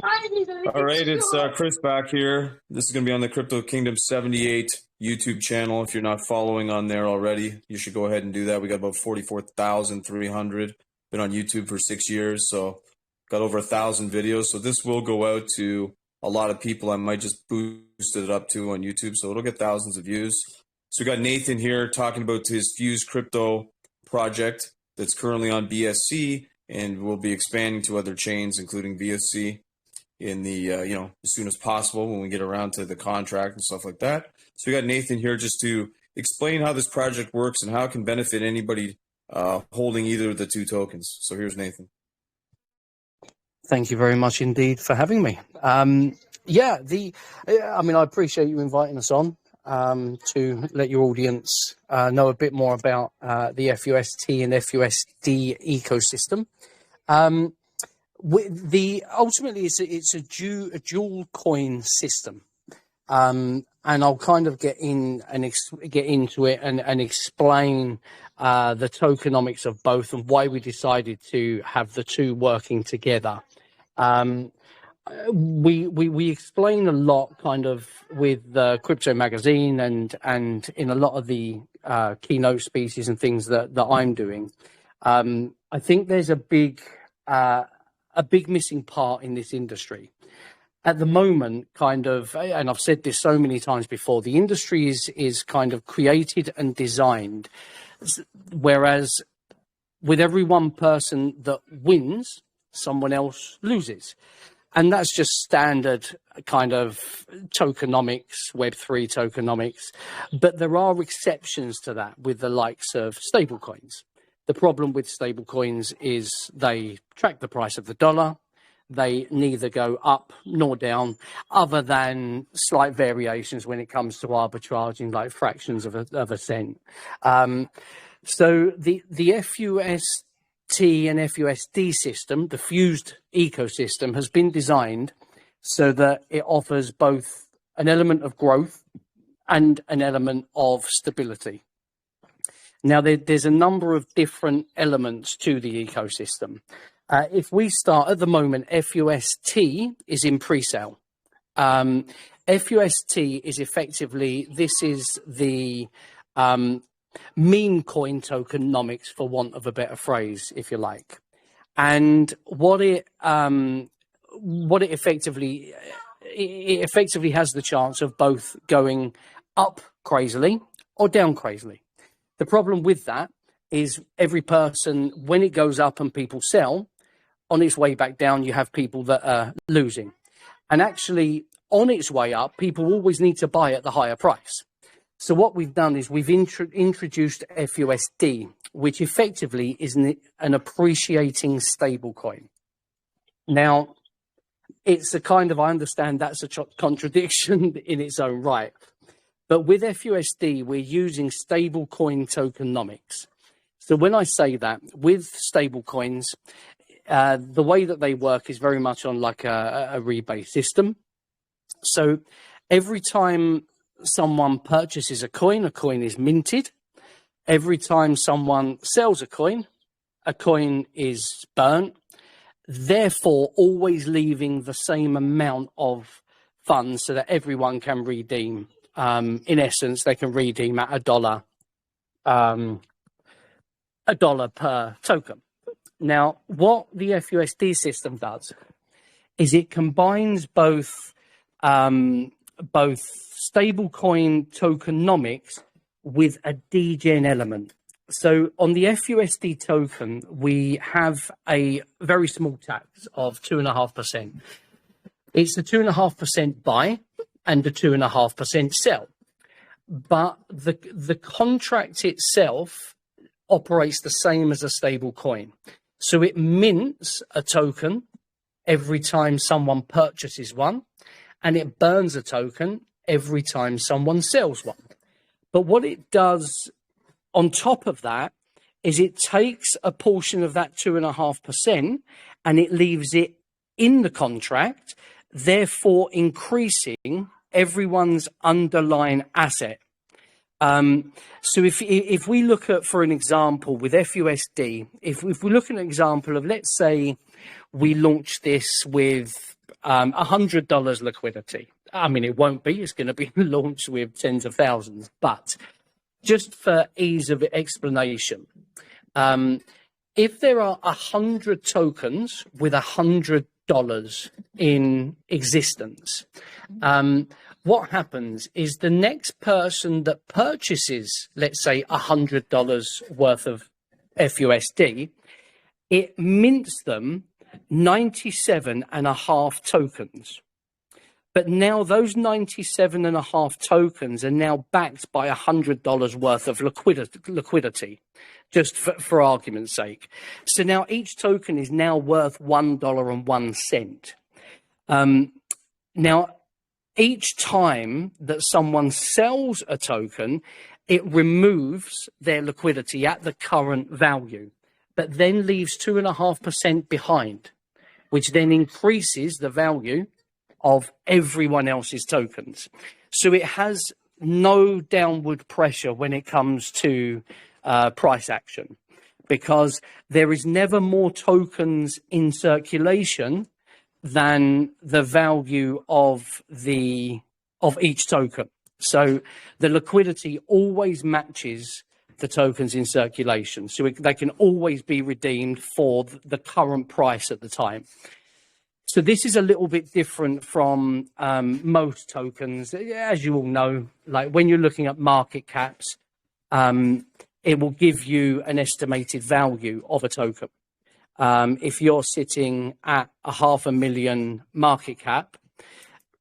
All right, it's Chris back here. This is going to be on the Crypto Kingdom 78 YouTube channel. If you're not following on there already, you should go ahead and do that. We got about 44,300. Been on YouTube for 6 years, so got over 1,000 videos. So this will go out to a lot of people. I might just boost it up to on YouTube, so it'll get thousands of views. So we got Nathan here talking about his Fust Crypto project that's currently on BSC, and will be expanding to other chains, including BSC, in the as soon as possible when we get around to the contract and stuff like that. So we got Nathan here just to explain how this project works and how it can benefit anybody holding either of the two tokens. So here's Nathan. Thank you very much indeed for having me. I appreciate you inviting us on to let your audience know a bit more about the FUST and FUSD ecosystem. Ultimately it's a dual coin system, and I'll kind of get into it and explain the tokenomics of both and why we decided to have the two working together. We explain a lot kind of with the Crypto magazine and in a lot of the keynote speeches and things that I'm doing. I think there's a big missing part in this industry at the moment, kind of, and I've said this so many times before, the industry is kind of created and designed, whereas with every one person that wins, someone else loses. And that's just standard kind of tokenomics, Web3 tokenomics. But there are exceptions to that with the likes of stablecoins. The problem with stablecoins is they track the price of the dollar. They neither go up nor down, other than slight variations when it comes to arbitraging, like fractions of a cent. So the FUST and FUSD system, the fused ecosystem, has been designed so that it offers both an element of growth and an element of stability. Now, there's a number of different elements to the ecosystem. If we start at the moment, FUST is in pre-sale. FUST is effectively, this is the meme coin tokenomics, for want of a better phrase, if you like. And what it effectively has the chance of both going up crazily or down crazily. The problem with that is every person, when it goes up and people sell, on its way back down, you have people that are losing. And actually, on its way up, people always need to buy at the higher price. So what we've done is we've introduced FUSD, which effectively is an appreciating stable coin. Now, it's a kind of, I understand that's a contradiction in its own right. But with FUSD, we're using stable coin tokenomics. So when I say that, with stable coins, the way that they work is very much on like a rebate system. So every time someone purchases a coin is minted. Every time someone sells a coin is burnt. Therefore, always leaving the same amount of funds so that everyone can redeem. In essence, they can redeem at $1 per token. Now, what the FUSD system does is it combines both stablecoin tokenomics with a degen element. So on the FUSD token, we have a very small tax of 2.5%. It's a 2.5% buy and a 2.5% sell. But the contract itself operates the same as a stable coin. So it mints a token every time someone purchases one, and it burns a token every time someone sells one. But what it does on top of that is it takes a portion of that 2.5% and it leaves it in the contract, therefore increasing everyone's underlying asset. So if we look at, for an example, with FUSD, if we look at an example of, let's say we launch this with $100 liquidity. I mean, it won't be. It's going to be launched with tens of thousands. But just for ease of explanation, if there are 100 tokens with $100 in existence, what happens is the next person that purchases, let's say, $100 worth of FUSD, it mints them 97.5 tokens. But now those 97.5 tokens are now backed by $100 worth of liquidity, just for argument's sake. So now each token is now worth $1.01. Now, each time that someone sells a token, it removes their liquidity at the current value, but then leaves 2.5% behind, which then increases the value of everyone else's tokens. So it has no downward pressure when it comes to price action, because there is never more tokens in circulation than the value of each token. So the liquidity always matches the tokens in circulation. So they can always be redeemed for the current price at the time. So this is a little bit different from most tokens. As you all know, like when you're looking at market caps, it will give you an estimated value of a token. If you're sitting at a 500,000 market cap,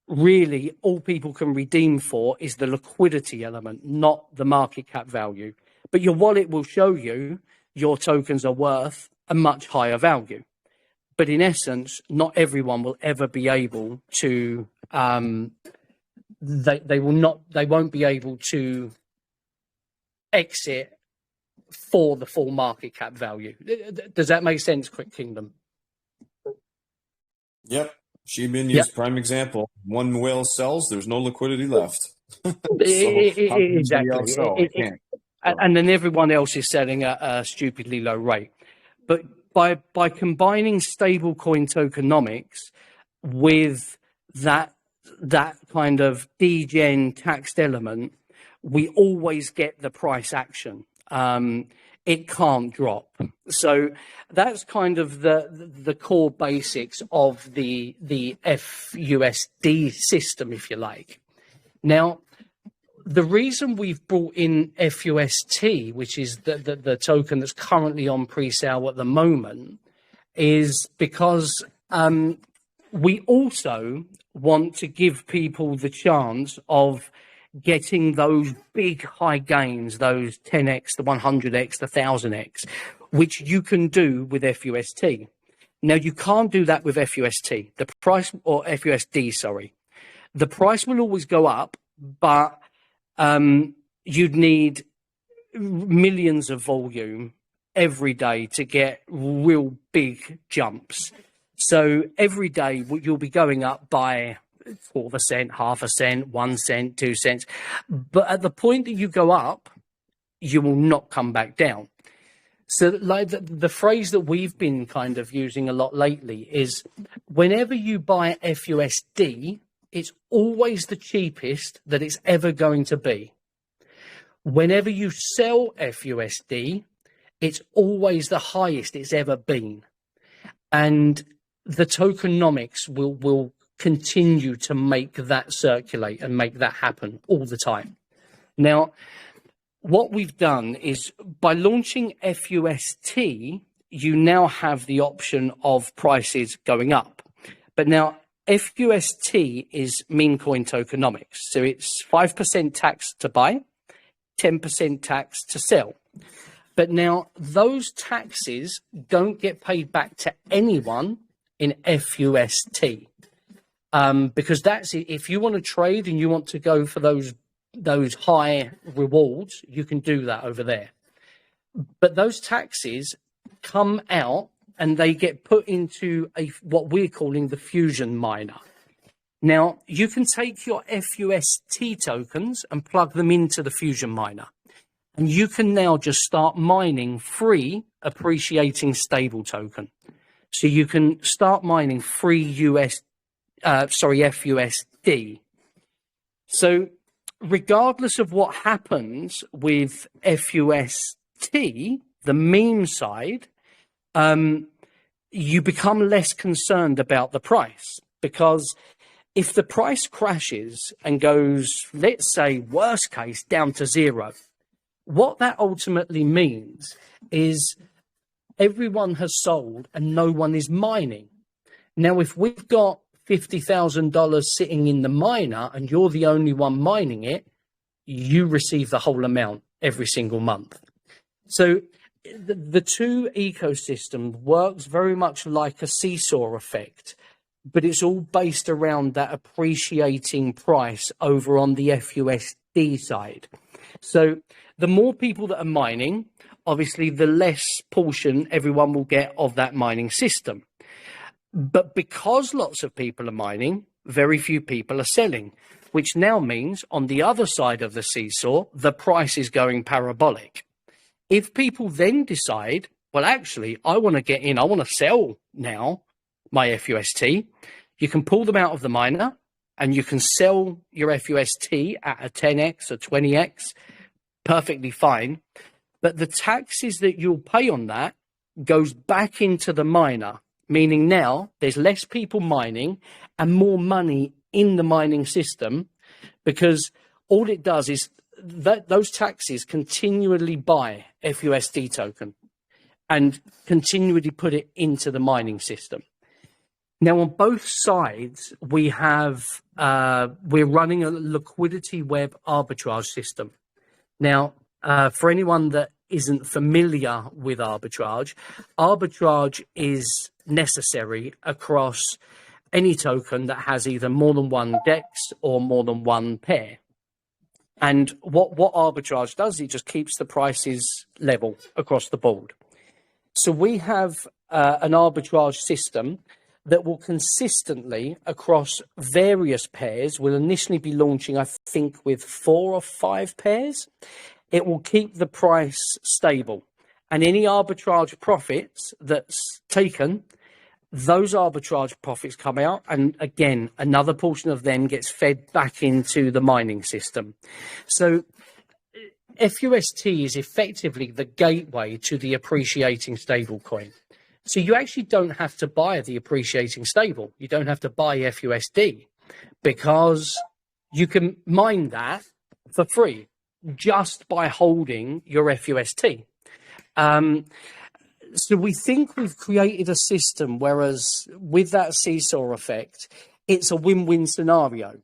really all people can redeem for is the liquidity element, not the market cap value. But your wallet will show you your tokens are worth a much higher value. But in essence, not everyone will ever be able to, they won't be able to exit for the full market cap value. Does that make sense, Quick Kingdom? Yep. Shiba Inu's prime example. One whale sells, there's no liquidity left. Exactly. And then everyone else is selling at a stupidly low rate. But by combining stablecoin tokenomics with that kind of degen taxed element, we always get the price action. It can't drop. So that's kind of the core basics of the FUSD system, if you like. Now, the reason we've brought in FUST, which is the token that's currently on pre-sale at the moment, is because we also want to give people the chance of getting those big high gains, those 10x, the 100x, the 1000x, which you can do with FUST. Now, you can't do that with FUST. The price, or FUSD, sorry. The price will always go up, but you'd need millions of volume every day to get real big jumps. So every day you'll be going up by 1/4, 1/2 cent, 1 cent, 2 cents. But at the point that you go up, you will not come back down. So like the phrase that we've been kind of using a lot lately is whenever you buy FUSD, it's always the cheapest that it's ever going to be. Whenever you sell FUSD, it's always the highest it's ever been. And the tokenomics will continue to make that circulate and make that happen all the time. Now, what we've done is by launching FUST, you now have the option of prices going up. But now FUST is meme coin tokenomics. So it's 5% tax to buy, 10% tax to sell. But now those taxes don't get paid back to anyone in FUST. Because that's it. If you want to trade and you want to go for those high rewards, you can do that over there. But those taxes come out and they get put into what we're calling the fusion miner. Now, you can take your FUST tokens and plug them into the fusion miner. And you can now just start mining free appreciating stable token. So you can start mining free FUSD. So regardless of what happens with FUST, the meme side, you become less concerned about the price, because if the price crashes and goes, let's say, worst case, down to zero, what that ultimately means is everyone has sold and no one is mining. Now, if we've got $50,000 sitting in the miner and you're the only one mining it, you receive the whole amount every single month. So the two ecosystems works very much like a seesaw effect, but it's all based around that appreciating price over on the FUSD side. So the more people that are mining, obviously the less portion everyone will get of that mining system. But because lots of people are mining, very few people are selling, which now means on the other side of the seesaw, the price is going parabolic. If people then decide, well, actually, I want to get in, I want to sell now my FUST, you can pull them out of the miner and you can sell your FUST at a 10x or 20x, perfectly fine. But the taxes that you'll pay on that goes back into the miner, meaning now there's less people mining and more money in the mining system, because all it does is that those taxes continually buy FUSD token and continually put it into the mining system. Now, on both sides, we have we're running a liquidity web arbitrage system. Now, for anyone that isn't familiar with arbitrage, arbitrage is necessary across any token that has either more than one DEX or more than one pair. And what arbitrage does, it just keeps the prices level across the board. So we have an arbitrage system that will consistently, across various pairs, will initially be launching, I think, with 4 or 5 pairs. It will keep the price stable. And any arbitrage profits that's taken, those arbitrage profits come out, and again, another portion of them gets fed back into the mining system. So FUST is effectively the gateway to the appreciating stablecoin. So you actually don't have to buy the appreciating stable. You don't have to buy FUSD, because you can mine that for free just by holding your FUST. So we think we've created a system, whereas with that seesaw effect, it's a win-win scenario.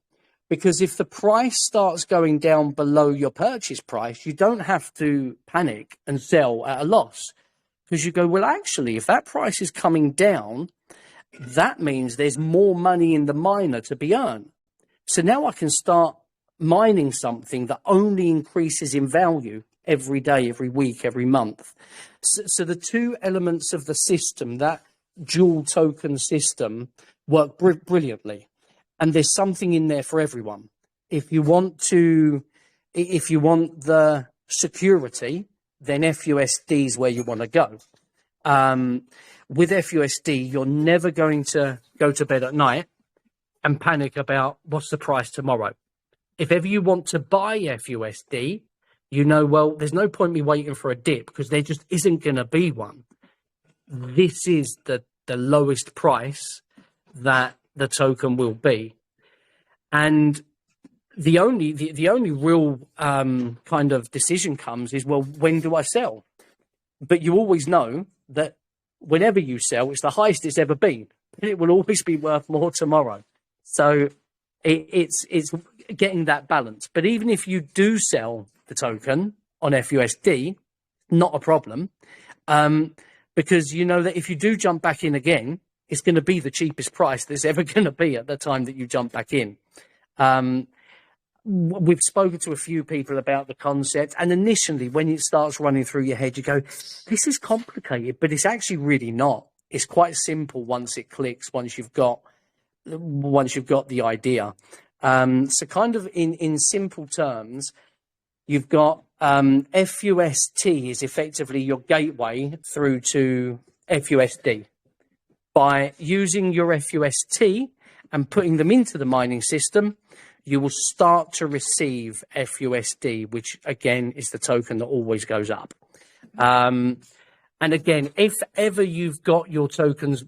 Because if the price starts going down below your purchase price, you don't have to panic and sell at a loss. Because you go, well, actually, if that price is coming down, that means there's more money in the miner to be earned. So now I can start mining something that only increases in value every day, every week, every month. So the two elements of the system, that dual token system, work brilliantly. And there's something in there for everyone. If you want the security, then FUSD is where you want to go. With FUSD, you're never going to go to bed at night and panic about what's the price tomorrow. If ever you want to buy FUSD, you know, well, there's no point me waiting for a dip, because there just isn't going to be one. This is the lowest price that the token will be. And the only real kind of decision comes is, well, when do I sell? But you always know that whenever you sell, it's the highest it's ever been, and it will always be worth more tomorrow. So it's getting that balance. But even if you do sell the token on FUSD, not a problem, because you know that if you do jump back in again, it's going to be the cheapest price there's ever going to be at the time that you jump back in. We've spoken to a few people about the concept, and initially when it starts running through your head, you go, this is complicated, but it's actually really not. It's quite simple once it clicks, once you've got the idea. So kind of in simple terms, you've got FUST is effectively your gateway through to FUSD. By using your FUST and putting them into the mining system, you will start to receive FUSD, which again is the token that always goes up. And again, if ever you've got your tokens,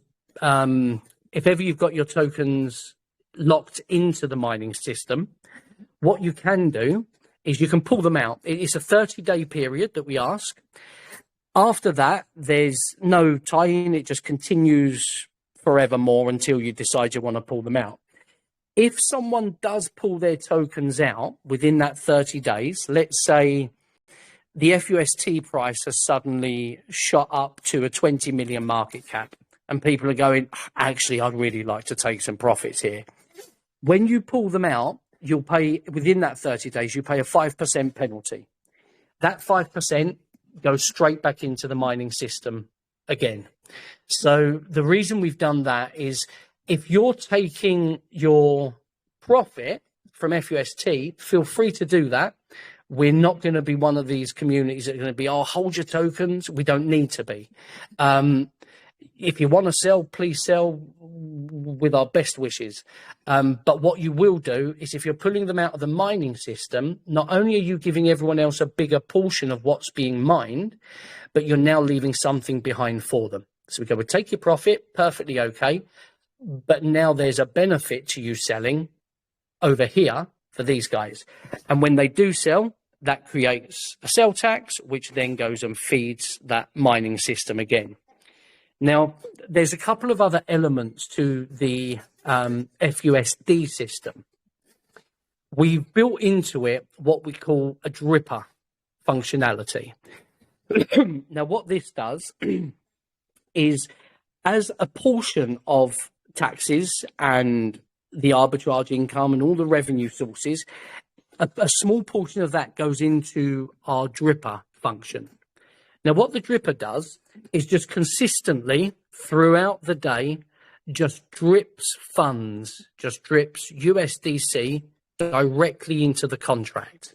locked into the mining system, what you can do is you can pull them out. It's a 30-day period that we ask. After that, there's no tie-in. It just continues forevermore until you decide you want to pull them out. If someone does pull their tokens out within that 30 days, let's say the FUST price has suddenly shot up to a 20 million market cap and people are going, actually, I'd really like to take some profits here. When you pull them out, you'll pay, within that 30 days, you pay a 5% penalty. That 5% goes straight back into the mining system again. So the reason we've done that is if you're taking your profit from FUST, feel free to do that. We're not going to be one of these communities that are going to be, oh, hold your tokens. We don't need to be. If you want to sell, please sell with our best wishes. But what you will do is if you're pulling them out of the mining system, not only are you giving everyone else a bigger portion of what's being mined, but you're now leaving something behind for them. So we go, we'll take your profit, perfectly okay. But now there's a benefit to you selling over here for these guys. And when they do sell, that creates a sell tax, which then goes and feeds that mining system again. Now, there's a couple of other elements to the FUSD system. We've built into it what we call a dripper functionality. Now, what this does is, as a portion of taxes and the arbitrage income and all the revenue sources, a small portion of that goes into our dripper function. Now, what the dripper does is just consistently throughout the day, just drips funds, just drips USDC directly into the contract.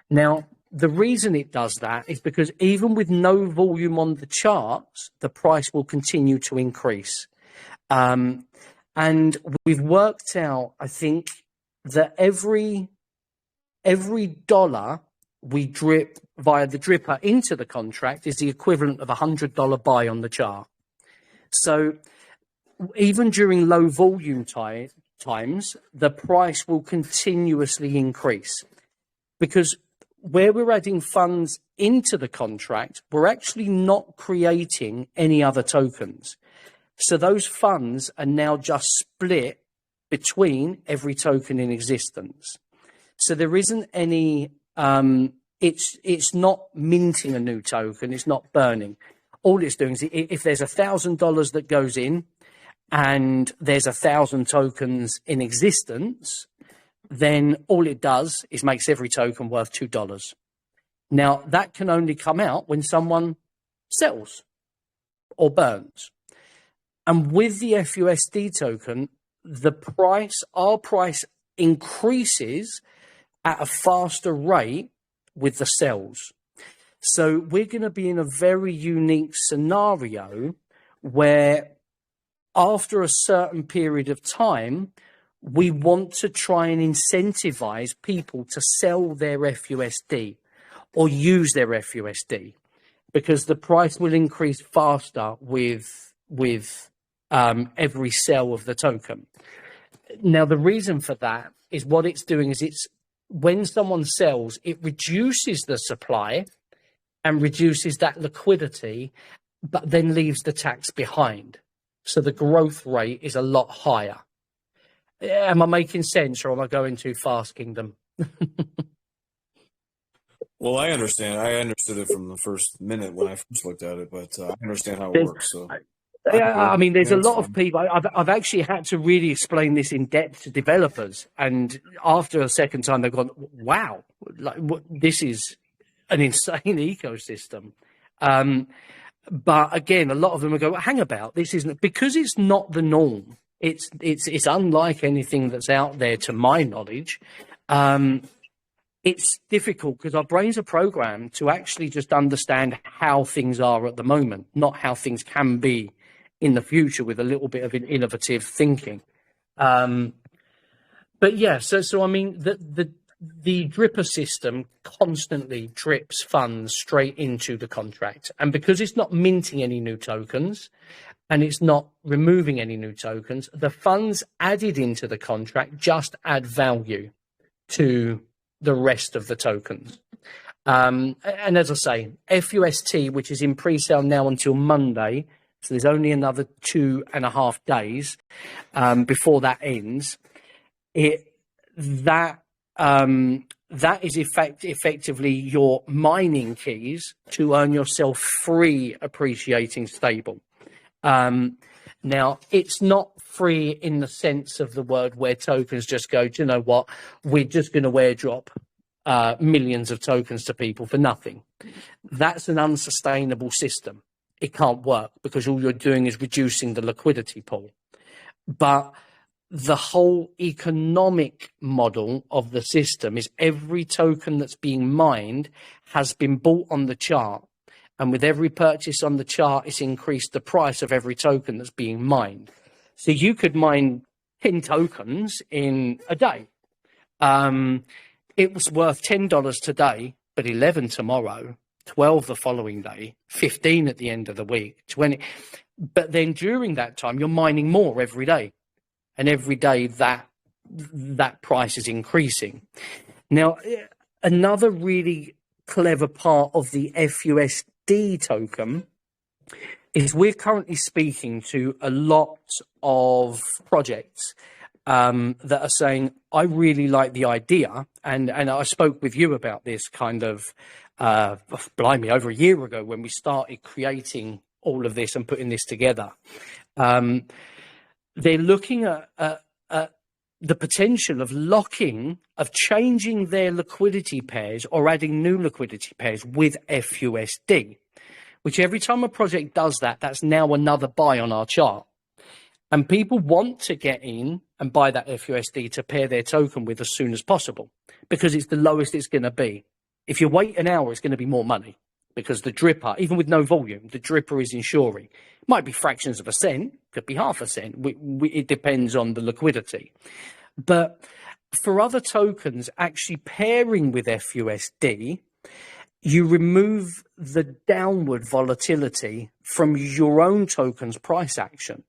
Now, the reason it does that is because even with no volume on the charts, the price will continue to increase. And we've worked out, I think, that every dollar we drip via the dripper into the contract is the equivalent of $100 buy on the chart. So even during low volume times, the price will continuously increase, because where we're adding funds into the contract, we're actually not creating any other tokens. So those funds are now just split between every token in existence. So there isn't any, it's not minting a new token, it's not burning. All it's doing is if there's $1,000 that goes in and there's 1,000 tokens in existence, then all it does is makes every token worth $2. Now, that can only come out when someone sells or burns. And with the FUSD token, our price increases at a faster rate with the sells. So we're going to be in a very unique scenario where after a certain period of time, we want to try and incentivize people to sell their FUSD or use their FUSD, because the price will increase faster with every sell of the token. Now, the reason for that is what it's doing is it's when someone sells, it reduces the supply and reduces that liquidity, but then leaves the tax behind. So the growth rate is a lot higher. Am I making sense, or am I going too fast, Kingdom? Well, I understand. I understood it from the first minute when I first looked at it, but I understand how it works. So, I mean, there's a lot of people. I've actually had to really explain this in depth to developers, and after a second time, they've gone, "Wow, this is an insane ecosystem." But again, a lot of them will go, "Hang about, this isn't," because it's not the norm. It's unlike anything that's out there, to my knowledge. It's difficult because our brains are programmed to actually just understand how things are at the moment, not how things can be in the future with a little bit of innovative thinking. But yeah, so I mean, the dripper system constantly drips funds straight into the contract, and because it's not minting any new tokens and it's not removing any new tokens, the funds added into the contract just add value to the rest of the tokens. And as I say, FUST, which is in pre-sale now until Monday, so there's only another 2.5 days before that ends. That is effectively your mining keys to earn yourself free appreciating stable. Now, it's not free in the sense of the word where tokens just go, do you know what, we're just going to airdrop millions of tokens to people for nothing. That's an unsustainable system. It can't work because all you're doing is reducing the liquidity pool. But the whole economic model of the system is every token that's being mined has been bought on the chart. And with every purchase on the chart, it's increased the price of every token that's being mined. So you could mine 10 tokens in a day. It was worth $10 today, but 11 tomorrow, 12 the following day, 15 at the end of the week, 20. But then during that time, you're mining more every day. And every day that price is increasing. Now, another really clever part of the FUSD token is we're currently speaking to a lot of projects that are saying, I really like the idea. And I spoke with you about this kind of, blimey, over a year ago when we started creating all of this and putting this together. They're looking at the potential of changing their liquidity pairs or adding new liquidity pairs with FUSD, which every time a project does that, that's now another buy on our chart. And people want to get in and buy that FUSD to pair their token with as soon as possible because it's the lowest it's going to be. If you wait an hour, it's going to be more money because the dripper, even with no volume, the dripper is ensuring. It might be fractions of a cent, could be half a cent. It depends on the liquidity. But for other tokens, actually pairing with FUSD, you remove the downward volatility from your own token's price action.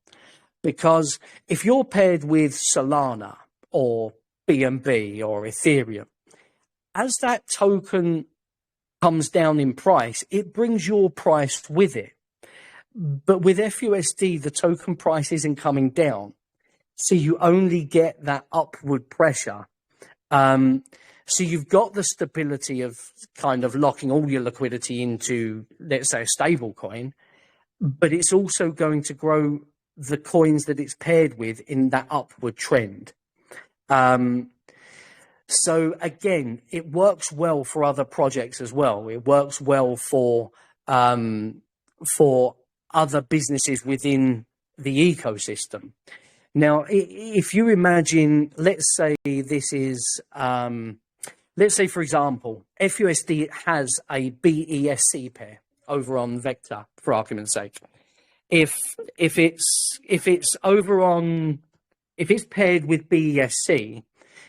Because if you're paired with Solana or BNB or Ethereum, as that token comes down in price, it brings your price with it. But with FUSD, the token price isn't coming down. So you only get that upward pressure. So you've got the stability of kind of locking all your liquidity into, let's say, a stable coin, but it's also going to grow the coins that it's paired with in that upward trend. So again, it works well for other projects as well. It works well for other businesses within the ecosystem. Now, if you imagine, let's say this is, let's say, for example, FUSD has a BESC pair over on Vector, for argument's sake. If it's paired with BESC,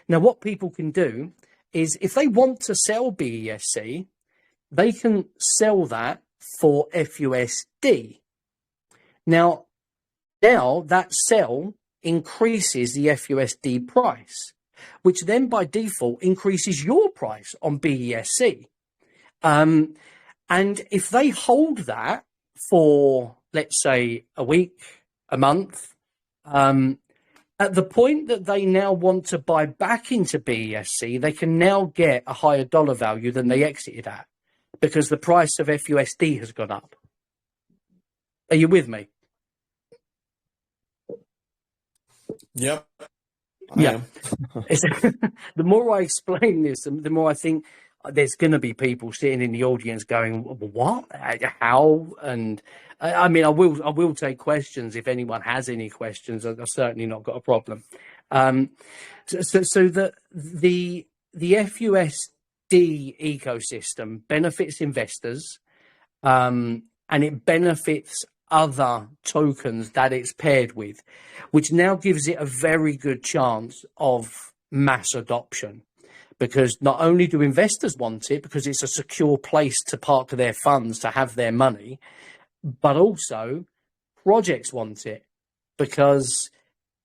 now what people can do is if they want to sell BESC, they can sell that for FUSD. Now that sell increases the FUSD price, which then by default increases your price on BESC. And if they hold that for, let's say, a week, a month, at the point that they now want to buy back into BESC, they can now get a higher dollar value than they exited at because the price of FUSD has gone up. Are you with me? Yep. Yeah. The more I explain this, the more I think there's going to be people sitting in the audience going, "What? How?" And I mean, I will take questions if anyone has any questions. I've certainly not got a problem. So the FUSD ecosystem benefits investors, and it benefits other tokens that it's paired with, which now gives it a very good chance of mass adoption. Because not only do investors want it, because it's a secure place to park their funds, to have their money, but also projects want it because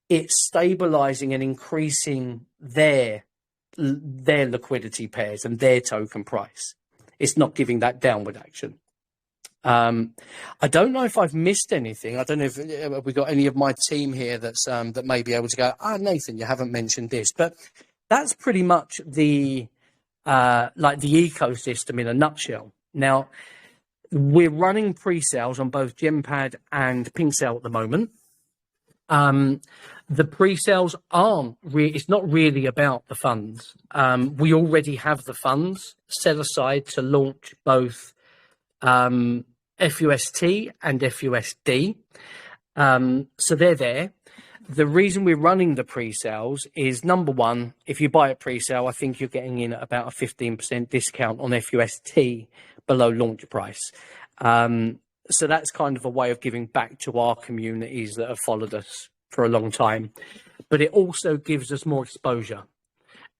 it's stabilizing and increasing their liquidity pairs and their token price. It's not giving that downward action. I don't know if I've missed anything. I don't know if we got any of my team here that's that may be able to go, Nathan, you haven't mentioned this, but that's pretty much the like the ecosystem in a nutshell. Now, we're running pre-sales on both Gempad and PinkSale at the moment. The pre-sales it's not really about the funds. We already have the funds set aside to launch both FUST and FUSD. So they're there. The reason we're running the pre-sales is, number one, if you buy a pre-sale, I think you're getting in at about a 15% discount on FUST below launch price. So that's kind of a way of giving back to our communities that have followed us for a long time. But it also gives us more exposure.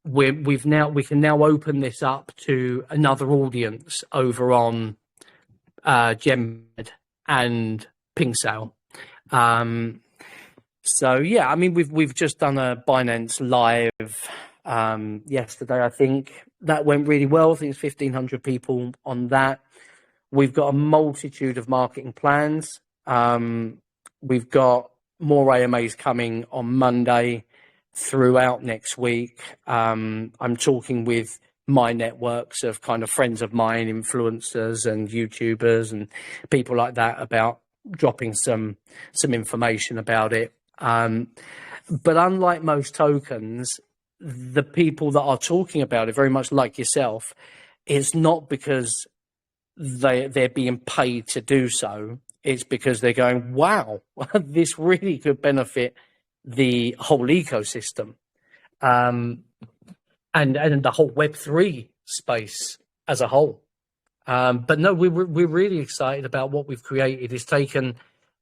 We can now open this up to another audience over on Gempad and PinkSale. So yeah, I mean, we've just done a Binance live yesterday. I think that went really well. I think it's 1,500 people on that. We've got a multitude of marketing plans. We've got more AMAs coming on Monday throughout next week. I'm talking with my networks of kind of friends of mine, influencers and YouTubers and people like that, about dropping some information about it. But unlike most tokens, the people that are talking about it, very much like yourself, it's not because they're being paid to do so. It's because they're going, wow, this really could benefit the whole ecosystem, and the whole Web3 space as a whole. But no, we're really excited about what we've created. It's taken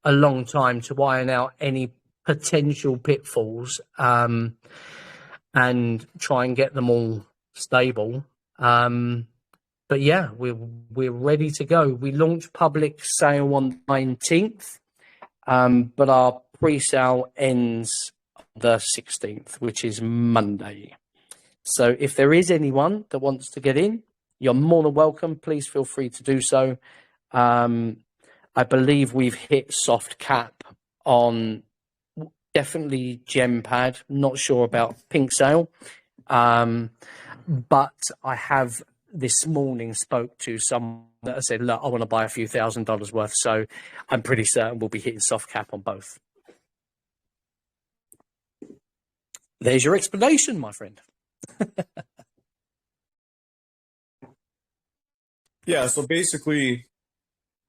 a long time to iron out any potential pitfalls and try and get them all stable. But yeah, we're ready to go. We launched public sale on 19th, but our pre-sale ends the 16th, which is Monday. So if there is anyone that wants to get in, you're more than welcome. Please feel free to do so. I believe we've hit soft cap on definitely Gempad. Not sure about PinkSale, but I have this morning spoke to someone that said, look, I want to buy a few $1,000s worth. So I'm pretty certain we'll be hitting soft cap on both. There's your explanation, my friend. Yeah, so basically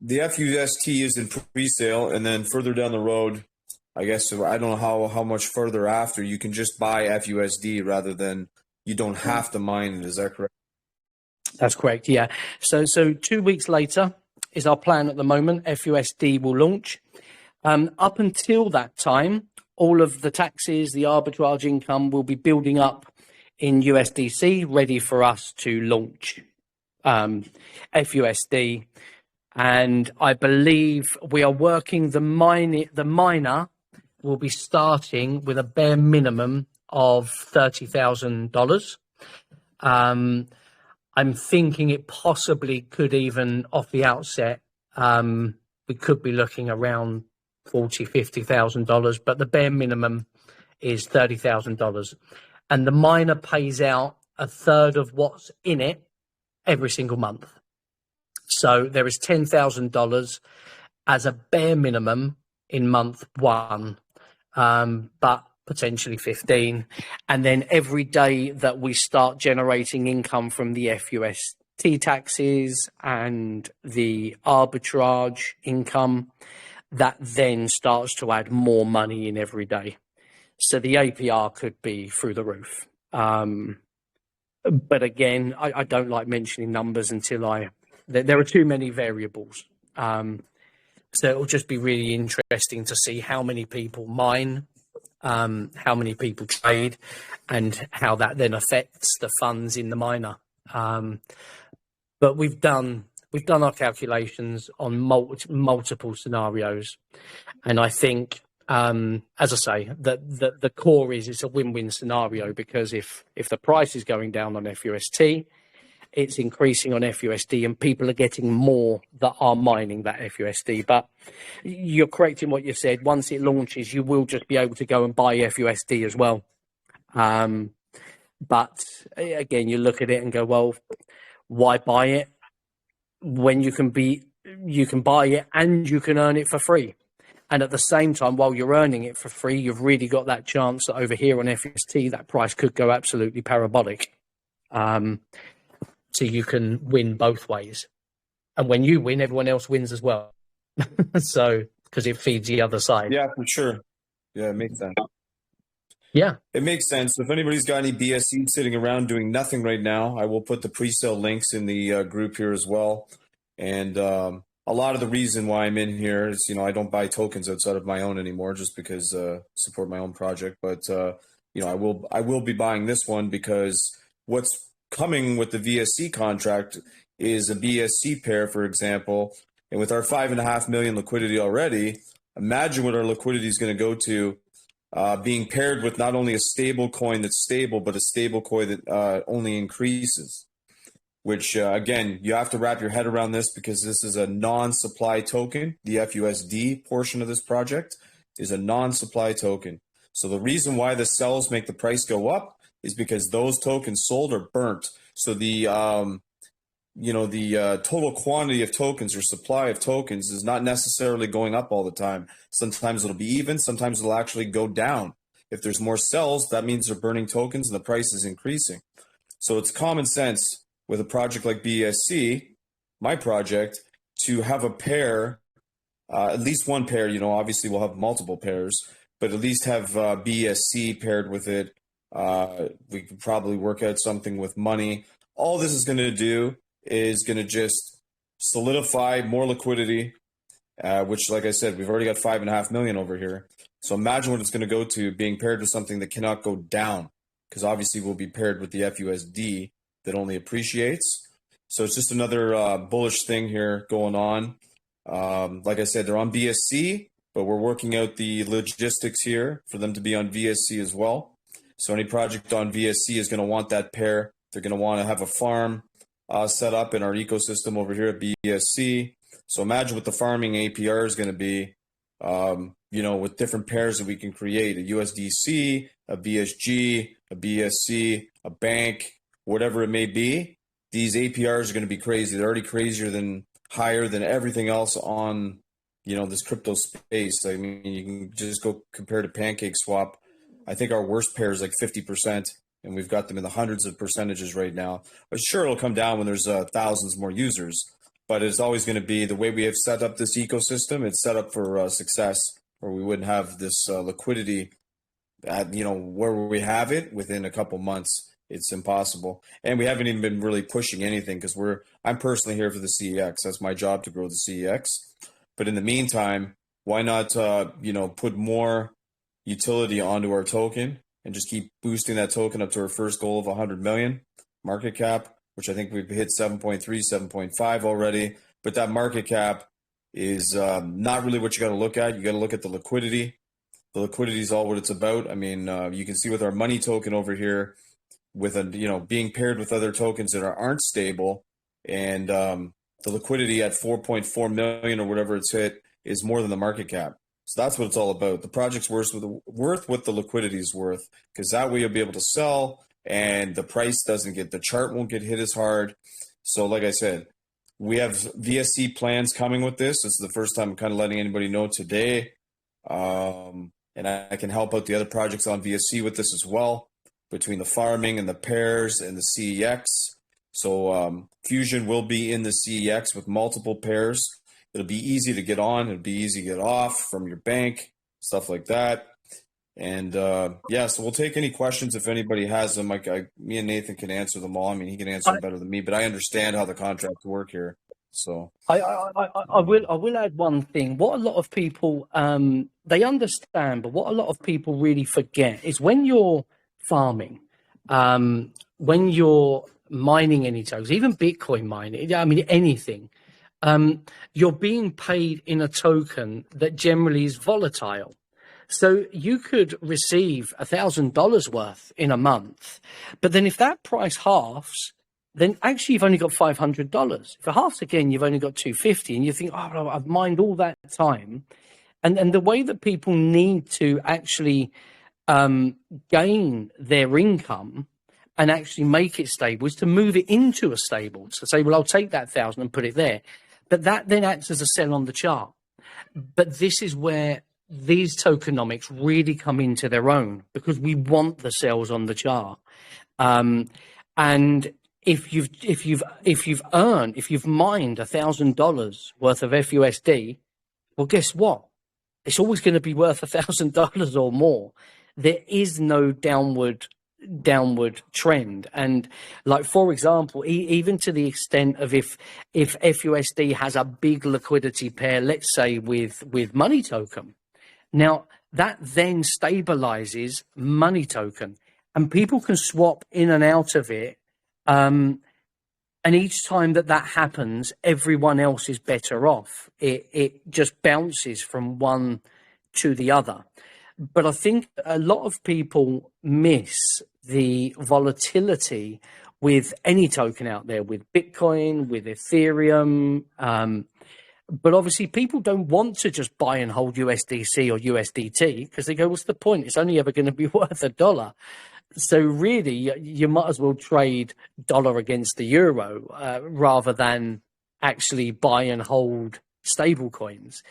the FUST is in pre-sale, and then further down the road, I guess, I don't know how much further after, you can just buy FUSD rather than, you don't have to mine it. Is that correct? That's correct, yeah. So 2 weeks later is our plan at the moment. FUSD will launch. Up until that time, all of the taxes, the arbitrage income will be building up in USDC, ready for us to launch FUSD. And I believe we are working, the miner will be starting with a bare minimum of $30,000. I'm thinking it possibly could even, off the outset, we could be looking around $40,000-$50,000, but the bare minimum is $30,000. And the miner pays out a third of what's in it every single month. So there is $10,000 as a bare minimum in month one, but potentially 15. And then every day that we start generating income from the FUST taxes and the arbitrage income, that then starts to add more money in every day. So the APR could be through the roof. But again, I don't like mentioning numbers until there are too many variables. So it'll just be really interesting to see how many people mine, how many people trade, and how that then affects the funds in the miner. But we've done our calculations on multiple scenarios, and I think, as I say, that the core is it's a win-win scenario, because if the price is going down on FUST, it's increasing on FUSD, and people are getting more that are mining that FUSD. But you're correct in what you said. Once it launches, you will just be able to go and buy FUSD as well. But again, you look at it and go, well, why buy it when you can buy it and you can earn it for free? And at the same time, while you're earning it for free, you've really got that chance that over here on FUST, that price could go absolutely parabolic. So you can win both ways. And when you win, everyone else wins as well. So, because it feeds the other side. Yeah, for sure. Yeah, it makes sense. Yeah. It makes sense. If anybody's got any BSC sitting around doing nothing right now, I will put the pre-sale links in the group here as well. And a lot of the reason why I'm in here is, I don't buy tokens outside of my own anymore, just because support my own project. But I will be buying this one, because what's coming with the VSC contract is a BSC pair, for example. And with our 5.5 million liquidity already, imagine what our liquidity is going to go to, being paired with not only a stable coin that's stable, but a stable coin that only increases. Which, again, you have to wrap your head around this, because this is a non-supply token. The FUSD portion of this project is a non-supply token. So the reason why the sells make the price go up is because those tokens sold are burnt. So the total quantity of tokens or supply of tokens is not necessarily going up all the time. Sometimes it'll be even. Sometimes it'll actually go down. If there's more sells, that means they're burning tokens and the price is increasing. So it's common sense with a project like BSC, my project, to have a pair, at least one pair. Obviously we'll have multiple pairs, but at least have BSC paired with it. We could probably work out something with money. All this is going to do is going to just solidify more liquidity, which, like I said, we've already got 5.5 million over here. So imagine what it's going to go to being paired with something that cannot go down, because obviously we'll be paired with the FUSD that only appreciates. So it's just another bullish thing here going on. Like I said, they're on BSC, but we're working out the logistics here for them to be on VSC as well. So any project on VSC is going to want that pair. They're going to want to have a farm set up in our ecosystem over here at BSC. So imagine what the farming APR is going to be, with different pairs that we can create: a USDC, a BSG, a BSC, a bank, whatever it may be. These APRs are going to be crazy. They're already higher than everything else on, this crypto space. I mean, you can just go compare to PancakeSwap. I think our worst pair is like 50%, and we've got them in the hundreds of percentages right now. But sure, it'll come down when there's thousands more users. But it's always going to be the way we have set up this ecosystem. It's set up for success, or we wouldn't have this liquidity at, where we have it within a couple months. It's impossible. And we haven't even been really pushing anything, because I'm personally here for the CEX. That's my job, to grow the CEX. But in the meantime, why not, put more utility onto our token and just keep boosting that token up to our first goal of 100 million market cap, which I think we've hit 7.3, 7.5 already. But that market cap is not really what you got to look at. You got to look at the liquidity. The liquidity is all what it's about. I mean, you can see with our money token over here, with being paired with other tokens that aren't stable, and the liquidity at 4.4 million or whatever it's hit is more than the market cap. So that's what it's all about. The project's worth what the liquidity is worth, because that way you'll be able to sell, and the price the chart won't get hit as hard. So like I said, we have VSC plans coming with this. This is the first time I'm kind of letting anybody know today. And I can help out the other projects on VSC with this as well, between the farming and the pairs and the CEX. So Fusion will be in the CEX with multiple pairs. It'll be easy to get on. It'll be easy to get off from your bank, stuff like that. And so we'll take any questions if anybody has them. Me and Nathan can answer them all. I mean, he can answer them better than me, but I understand how the contracts work here. So I will add one thing. What a lot of people they understand, but what a lot of people really forget is when you're farming, when you're mining any tokens, even Bitcoin mining, I mean anything, you're being paid in a token that generally is volatile. So you could receive $1,000 worth in a month, but then if that price halves, then actually you've only got $500. If it halves again, you've only got 250, and you think, oh, well, I've mined all that time. And the way that people need to actually gain their income and actually make it stable is to move it into a stable. So say, well, I'll take that 1,000 and put it there. But that then acts as a sell on the chart. But this is where these tokenomics really come into their own, because we want the cells on the chart. And if you've mined $1,000 worth of FUSD, well, guess what? It's always going to be worth $1,000 or more. There is no downward trend. And like, for example, even to the extent of if FUSD has a big liquidity pair, let's say with money token, now that then stabilizes money token, and people can swap in and out of it. And each time that happens, everyone else is better off. It just bounces from one to the other. But I think a lot of people miss the volatility with any token out there, with Bitcoin, with Ethereum. But obviously people don't want to just buy and hold USDC or USDT, because they go, what's the point? It's only ever going to be worth $1. So really, you might as well trade dollar against the euro rather than actually buy and hold stable coins.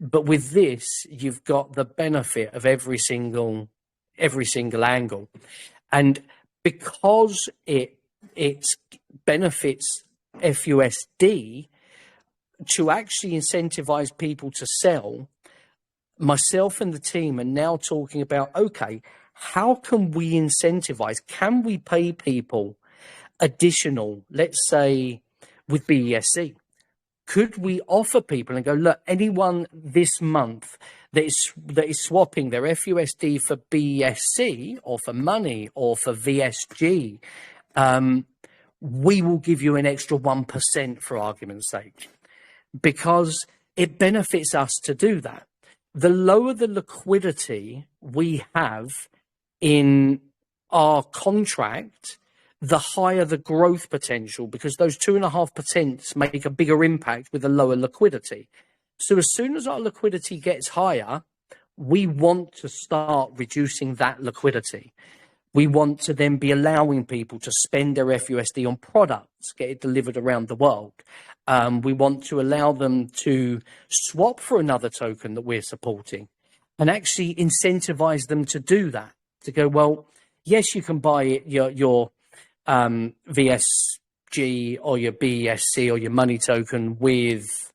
But with this, you've got the benefit of every single angle. And because it benefits FUSD, to actually incentivize people to sell, myself and the team are now talking about, okay, how can we incentivize? Can we pay people additional, let's say with BESC? Could we offer people and go, look, anyone this month that is swapping their FUSD for BSC or for money or for VSG, we will give you an extra 1% for argument's sake, because it benefits us to do that. The lower the liquidity we have in our contract, the higher the growth potential, because those 2.5% make a bigger impact with a lower liquidity. So as soon as our liquidity gets higher, we want to start reducing that liquidity. We want to then be allowing people to spend their FUSD on products, get it delivered around the world. We want to allow them to swap for another token that we're supporting, and actually incentivize them to do that. To go, well, yes, you can buy it, your VSG or your BSC or your money token with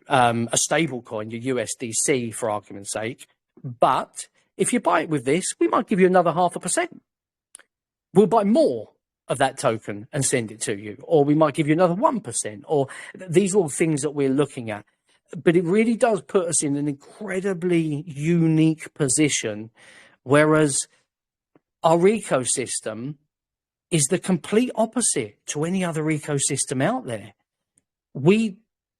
a stable coin, your USDC, for argument's sake. But if you buy it with this, we might give you another 0.5%. We'll buy more of that token and send it to you, or we might give you another 1%, or these are all things that we're looking at. But it really does put us in an incredibly unique position, whereas our ecosystem is the complete opposite to any other ecosystem out there. We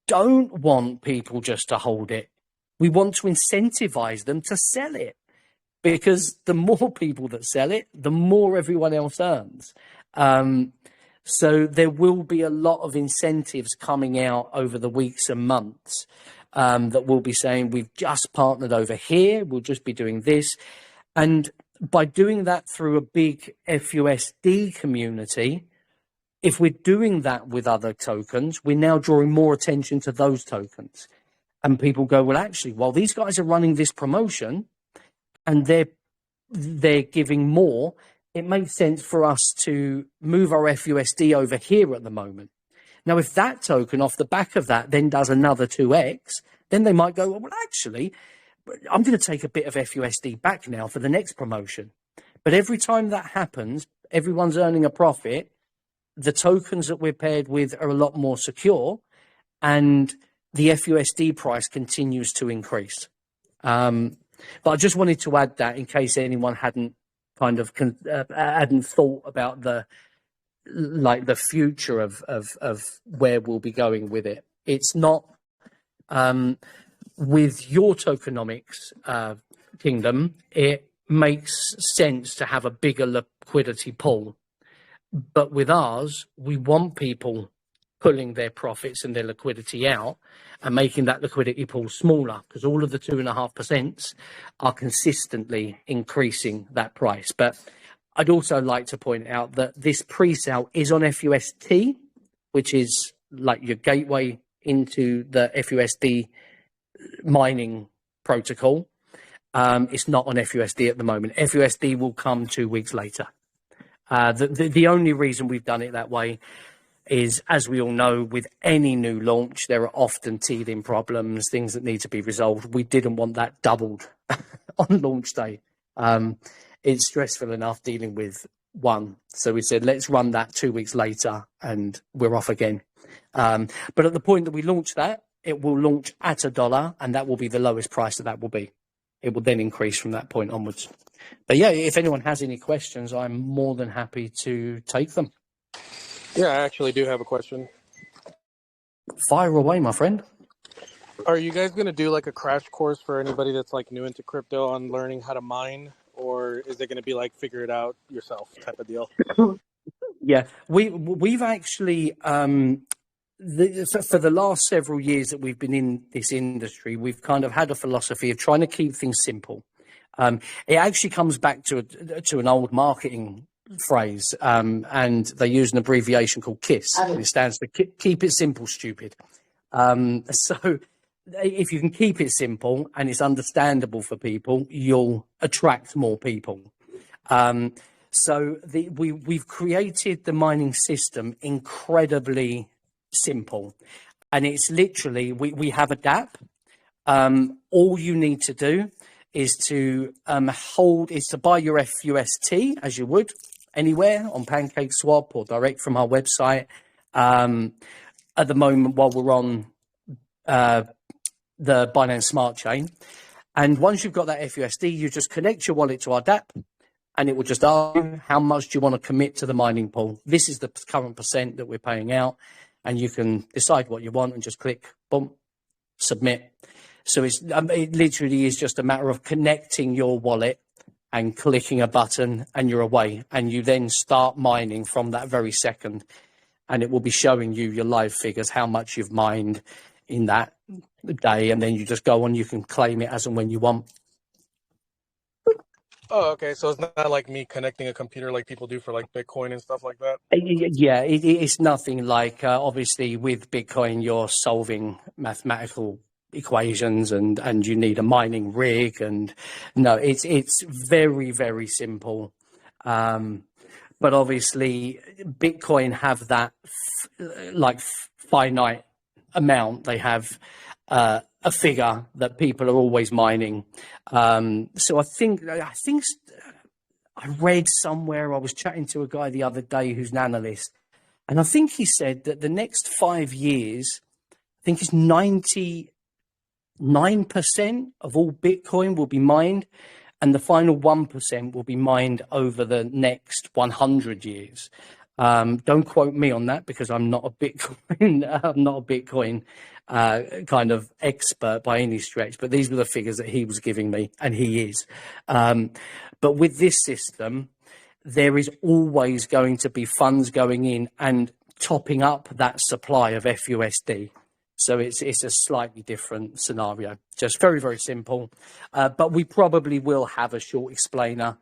don't want people just to hold it. We want to incentivize them to sell it, because the more people that sell it, the more everyone else earns. So there will be a lot of incentives coming out over the weeks and months that will be saying, we've just partnered over here, we'll just be doing this. And by doing that through a big FUSD community, if we're doing that with other tokens, we're now drawing more attention to those tokens. And people go, well, actually, while these guys are running this promotion and they're giving more, it makes sense for us to move our FUSD over here at the moment. Now, if that token off the back of that then does another 2x, then they might go, well, actually, I'm going to take a bit of FUSD back now for the next promotion. But every time that happens, everyone's earning a profit. The tokens that we're paired with are a lot more secure. and the FUSD price continues to increase. But I just wanted to add that in case anyone hadn't hadn't thought about the future of where we'll be going with it. It's not with your tokenomics kingdom. It makes sense to have a bigger liquidity pool, but with ours, we want people pulling their profits and their liquidity out and making that liquidity pool smaller, because all of the 2.5% are consistently increasing that price. But I'd also like to point out that this pre-sale is on FUST, which is like your gateway into the FUSD mining protocol. It's not on FUSD at the moment. FUSD will come 2 weeks later. The only reason we've done it that way is, as we all know, with any new launch, there are often teething problems, things that need to be resolved. We didn't want that doubled on launch day. It's stressful enough dealing with one. So we said, let's run that 2 weeks later and we're off again. But at the point that we launch that, it will launch at $1 and that will be the lowest price that will be. It will then increase from that point onwards. But yeah, if anyone has any questions, I'm more than happy to take them. Yeah, I actually do have a question. Fire away, my friend. Are you guys going to do like a crash course for anybody that's like new into crypto on learning how to mine? Or is it going to be like figure it out yourself type of deal? Yeah, we've actually, for the last several years that we've been in this industry, we've kind of had a philosophy of trying to keep things simple. It actually comes back to an old marketing phrase, and they use an abbreviation called KISS. And it stands for keep it simple, stupid. So if you can keep it simple and it's understandable for people, you'll attract more people. So we've created the mining system incredibly simple, and it's literally we have a DApp. All you need to do is to buy your FUST as you would anywhere on PancakeSwap or direct from our website. At the moment, while we're on the Binance Smart Chain, and once you've got that FUSD, you just connect your wallet to our DApp, and it will just ask you how much do you want to commit to the mining pool. This is the current percent that we're paying out, and you can decide what you want and just click, boom, submit. So it literally is just a matter of connecting your wallet and clicking a button, and you're away. And you then start mining from that very second, and it will be showing you your live figures, how much you've mined in that day, and then you just go on. You can claim it as and when you want. Oh, okay. So it's not like me connecting a computer like people do for like Bitcoin and stuff like that? Yeah, it's nothing like, obviously with Bitcoin, you're solving mathematical equations and you need a mining rig, and no, it's very, very simple. But obviously Bitcoin have that finite amount. They have a figure that people are always mining. So I think I read somewhere, I was chatting to a guy the other day who's an analyst, and I think he said that the next 5 years, I think it's 99% of all Bitcoin will be mined, and the final 1% will be mined over the next 100 years. Don't quote me on that, because I'm not a Bitcoin kind of expert by any stretch, but these were the figures that he was giving me, and he is. But with this system, there is always going to be funds going in and topping up that supply of FUSD. So it's a slightly different scenario, just very, very simple. But we probably will have a short explainer,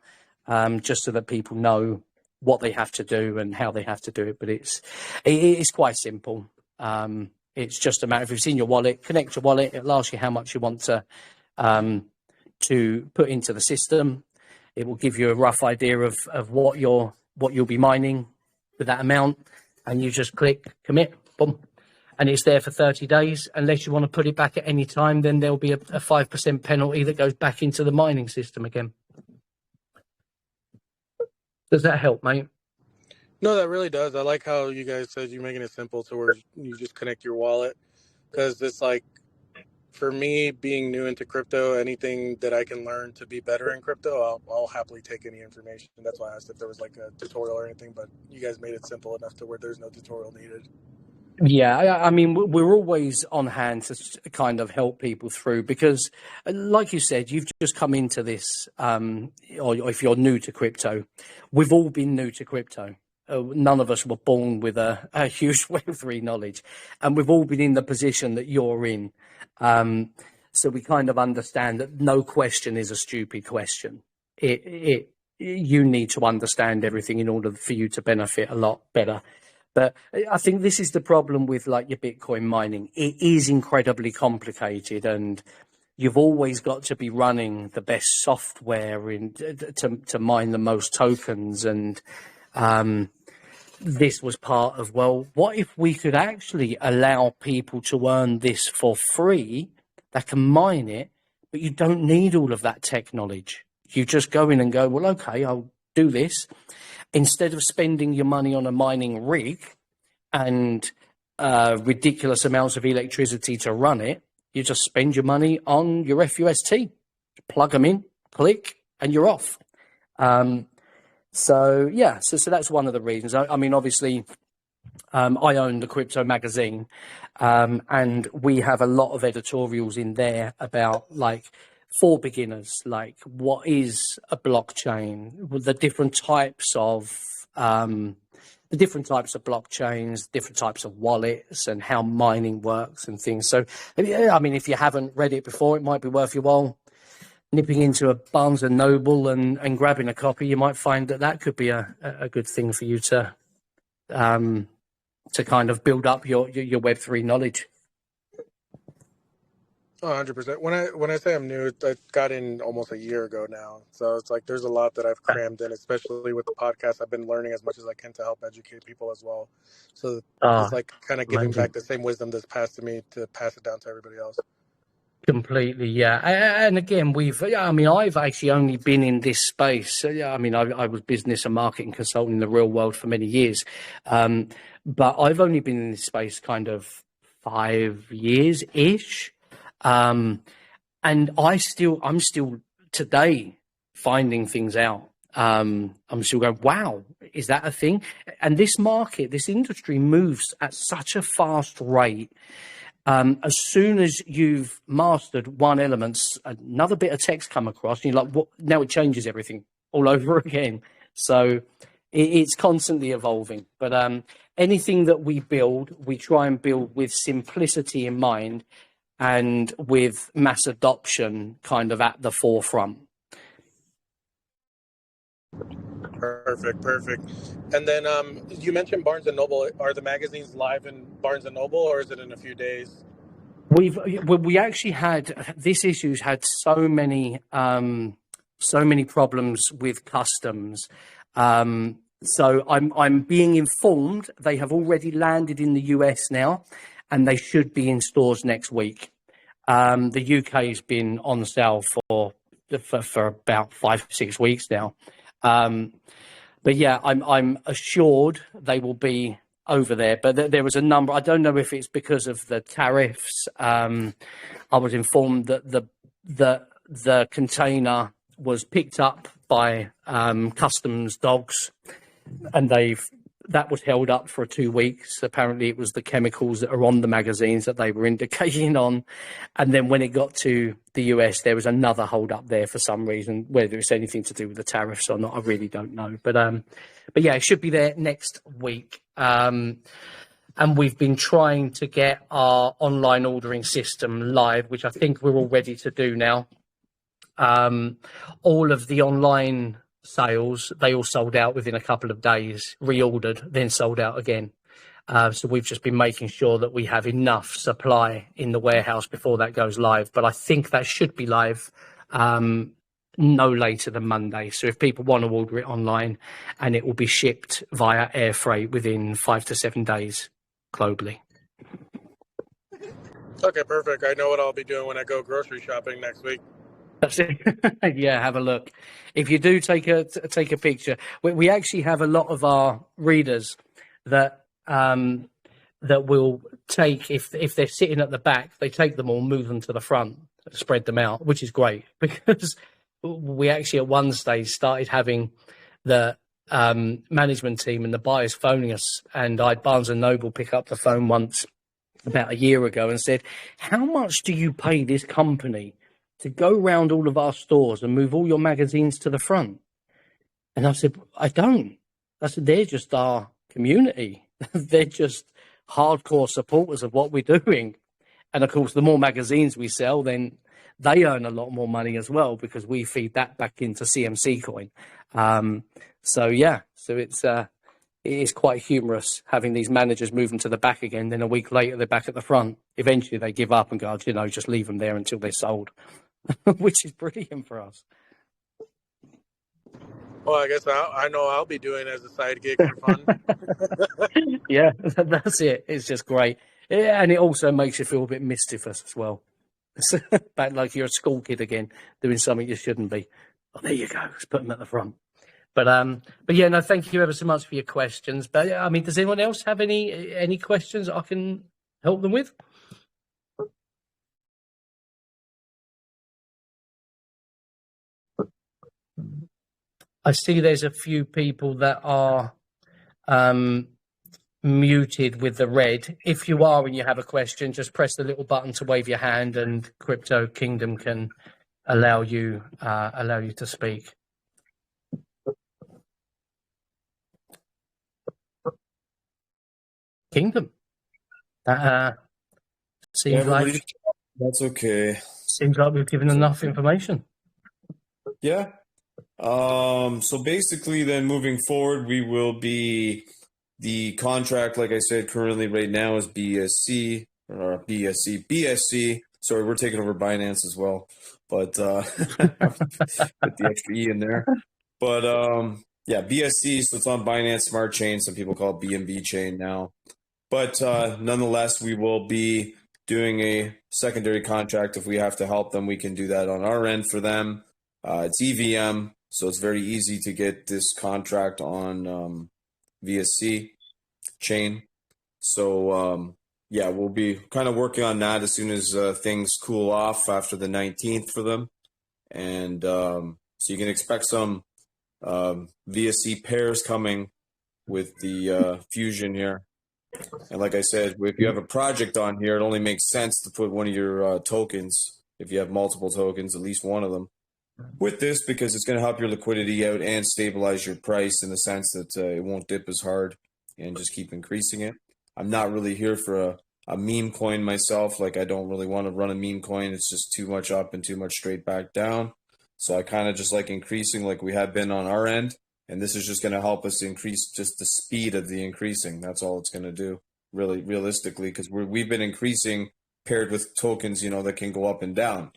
just so that people know what they have to do and how they have to do it. But it's quite simple. It's just a matter of, if it's in your wallet, connect your wallet. It'll ask you how much you want to put into the system. It will give you a rough idea of what you'll be mining with that amount, and you just click commit, boom, and it's there for 30 days. Unless you want to put it back at any time, then there'll be a 5% penalty that goes back into the mining system again. Does that help, mate? No, that really does. I like how you guys said you're making it simple to where you just connect your wallet because it's like, for me, being new into crypto, anything that I can learn to be better in crypto, I'll happily take any information. That's why I asked if there was like a tutorial or anything, but you guys made it simple enough to where there's no tutorial needed. Yeah, I mean, we're always on hand to kind of help people through because, like you said, you've just come into this, or if you're new to crypto, we've all been new to crypto. None of us were born with a huge Web3 knowledge, and we've all been in the position that you're in. So we kind of understand that no question is a stupid question. You need to understand everything in order for you to benefit a lot better. But I think this is the problem with like your Bitcoin mining. It is incredibly complicated, and you've always got to be running the best software to mine the most tokens. And this was part of, well, what if we could actually allow people to earn this for free that can mine it, but you don't need all of that tech knowledge. You just go in and go, well, okay, I'll do this. Instead of spending your money on a mining rig and ridiculous amounts of electricity to run it, you just spend your money on your FUSD. Plug them in, click, and you're off. So that's one of the reasons. I mean, obviously, I own the Crypto magazine, and we have a lot of editorials in there about like, for beginners, like what is a blockchain, the different types of blockchains, different types of wallets, and how mining works and things. So, I mean, if you haven't read it before, it might be worth your while nipping into a Barnes and Noble and grabbing a copy. You might find that could be a good thing for you to kind of build up your Web3 knowledge. Oh, 100%. When I say I'm new, I got in almost a year ago now. So it's like there's a lot that I've crammed in, especially with the podcast. I've been learning as much as I can to help educate people as well. So it's like kind of giving back the same wisdom that's passed to me to pass it down to everybody else. Completely, yeah. And again, I've actually only been in this space. I mean, I was business and marketing consultant in the real world for many years. But I've only been in this space kind of 5 years-ish. And I'm still today finding things out. I'm still going, wow, is that a thing? And this industry moves at such a fast rate. As soon as you've mastered one element, another bit of text come across, and you're like, what? Now it changes everything all over again. So it's constantly evolving. But anything that we build, we try and build with simplicity in mind, and with mass adoption kind of at the forefront. Perfect. And then you mentioned Barnes and Noble. Are the magazines live in Barnes and Noble, or is it in a few days? We actually had this issue's had so many problems with customs. So I'm being informed they have already landed in the US now, and they should be in stores next week. The UK's been on sale for about 5-6 weeks now. But yeah, I'm assured they will be over there. But there was a number. I don't know if it's because of the tariffs. I was informed that the container was picked up by customs dogs, and that was held up for 2 weeks. Apparently it was the chemicals that are on the magazines that they were indicating on. And then when it got to the US, there was another hold up there for some reason. Whether it's anything to do with the tariffs or not, I really don't know. But yeah, it should be there next week. And we've been trying to get our online ordering system live, which I think we're all ready to do now. All of the online sales, they all sold out within a couple of days, reordered, then sold out again. So we've just been making sure that we have enough supply in the warehouse before that goes live. But I think that should be live no later than Monday. So if people want to order it online, and it will be shipped via air freight within 5 to 7 days globally. Okay, perfect. I know what I'll be doing when I go grocery shopping next week. That's it. Yeah, have a look. If you do take a picture, we actually have a lot of our readers that that will take, if they're sitting at the back, they take them all, move them to the front, spread them out, which is great, because we actually at one stage started having the management team and the buyers phoning us, and I had Barnes and Noble pick up the phone once about a year ago and said, how much do you pay this company to go round all of our stores and move all your magazines to the front? And I said, I don't. I said, they're just our community. They're just hardcore supporters of what we're doing. And of course, the more magazines we sell, then they earn a lot more money as well, because we feed that back into CMC Coin. So it is quite humorous having these managers moving to the back again. Then a week later, they're back at the front. Eventually, they give up and go, just leave them there until they're sold, which is brilliant for us. Well, I guess I know I'll be doing it as a side gig for fun. Yeah, that's it. It's just great. Yeah, and it also makes you feel a bit mischievous as well. Back like you're a school kid again, doing something you shouldn't be. Oh, there you go. Let's put them at the front. But yeah, no, thank you ever so much for your questions. But I mean, does anyone else have any questions I can help them with? I see there's a few people that are muted with the red. If you are and you have a question, just press the little button to wave your hand, and Crypto Kingdom can allow you to speak. Kingdom. Seems like that's okay. Seems like we've given enough information. Yeah. So basically then moving forward, we will be the contract, like I said, currently right now is BSC or BSC. Sorry, we're taking over Binance as well, but put the extra E in there. But yeah, BSC, so it's on Binance Smart Chain. Some people call it BNB chain now. But nonetheless, we will be doing a secondary contract. If we have to help them, we can do that on our end for them. It's EVM, so it's very easy to get this contract on VSC chain. So, yeah, we'll be kind of working on that as soon as things cool off after the 19th for them. And so you can expect some VSC pairs coming with the fusion here. And like I said, if you have a project on here, it only makes sense to put one of your tokens, if you have multiple tokens, at least one of them, with this, because it's going to help your liquidity out and stabilize your price in the sense that it won't dip as hard and just keep increasing it. I'm not really here for a meme coin myself. Like, I don't really want to run a meme coin. It's just too much up and too much straight back down. So I kind of just like increasing like we have been on our end. And this is just going to help us increase just the speed of the increasing. That's all it's going to do, really, realistically, because we've been increasing paired with tokens, that can go up and down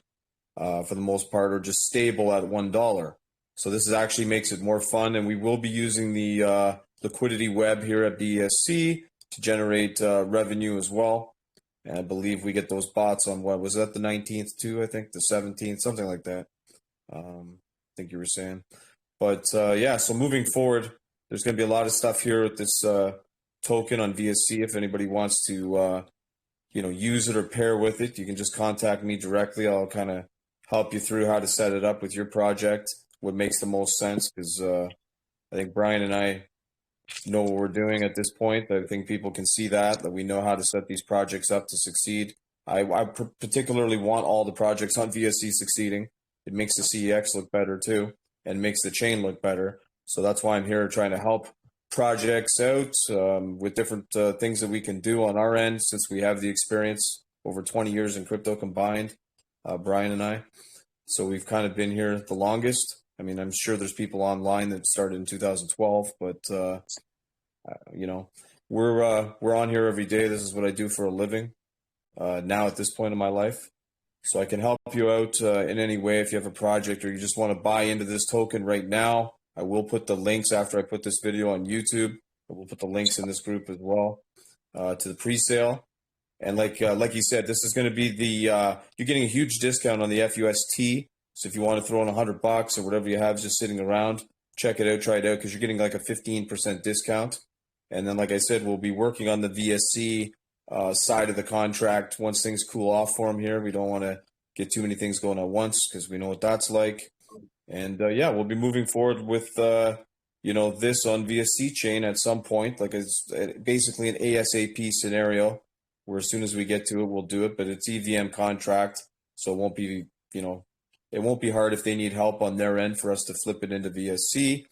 for the most part, or just stable at $1. So this actually makes it more fun. And we will be using the liquidity web here at BSC to generate revenue as well. And I believe we get those bots on, what was that, the 19th too? I think the 17th, something like that. I think you were saying. But yeah, so moving forward, there's going to be a lot of stuff here with this token on VSC. If anybody wants to, use it or pair with it, you can just contact me directly. I'll kind of help you through how to set it up with your project, what makes the most sense, because I think Brian and I know what we're doing at this point. I think people can see that we know how to set these projects up to succeed. I particularly want all the projects on VSC succeeding. It makes the CEX look better too, and makes the chain look better. So that's why I'm here trying to help projects out with different things that we can do on our end, since we have the experience over 20 years in crypto combined, Brian and I. So we've kind of been here the longest. I mean, I'm sure there's people online that started in 2012, but we're on here every day. This is what I do for a living now at this point in my life. So I can help you out in any way if you have a project or you just want to buy into this token right now. I will put the links after I put this video on YouTube. I will put the links in this group as well to the pre-sale. And like you said, this is going to be you're getting a huge discount on the FUST. So if you want to throw in $100 or whatever you have just sitting around, check it out, try it out, because you're getting like a 15% discount. And then, like I said, we'll be working on the VSC side of the contract once things cool off for them here. We don't want to get too many things going at once because we know what that's like. And yeah, we'll be moving forward with this on VSC chain at some point. Like it's basically an ASAP scenario where as soon as we get to it, we'll do it. But it's EVM contract, so it won't be it won't be hard if they need help on their end for us to flip it into VSC.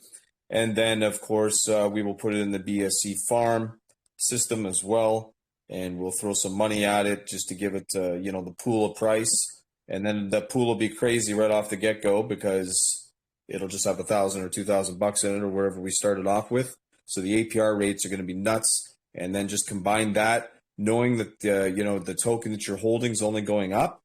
And then, of course, we will put it in the BSC farm system as well. And we'll throw some money at it just to give it, the pool of price. And then the pool will be crazy right off the get-go because it'll just have $1,000 or $2,000 in it or wherever we started off with. So the APR rates are going to be nuts. And then just combine that, knowing that, the token that you're holding is only going up.